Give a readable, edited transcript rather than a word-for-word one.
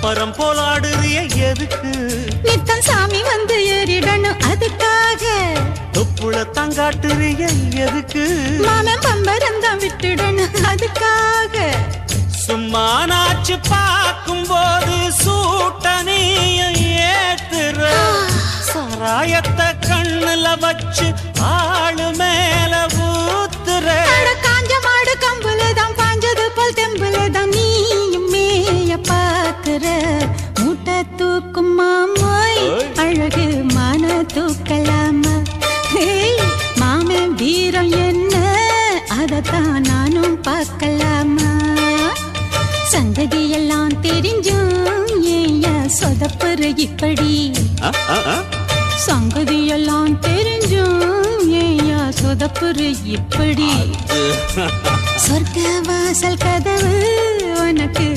பம்பரம் போலாடுறிய எதுக்கு நித்தம் சாமி வந்து ஏறிடணும் அதுக்காக தொப்புள தங்காட்டுறிய எதுக்கு மாமன் பம்பரம் தான் விட்டுடணும் அதுக்காக சும்மா நாச்சு பார்க்கும் போது சூட்டனைய ஏத்துற சாராயத்தை கண்ணுல வச்சு ஆளு மேல ஊத்துற காஞ்ச மாடு கம்புலதான் பாஞ்சது போல் தெம்புலதான் நீயும் மேய பாக்குற மூட்டை தூக்கும் மாமாய் அழகு மான தூக்கலாமா மாமன் வீரம் என்ன அதத்தான் நானும் பார்க்கலாமா சங்கதியெல்லாம் தெரிஞ்சும் ஏயா சொதப்புற இப்படி சங்கதியெல்லாம் தெரிஞ்சும் ஏயா சொதப்புற இப்படி சொர்க்க வாசல் கதவு உனக்கு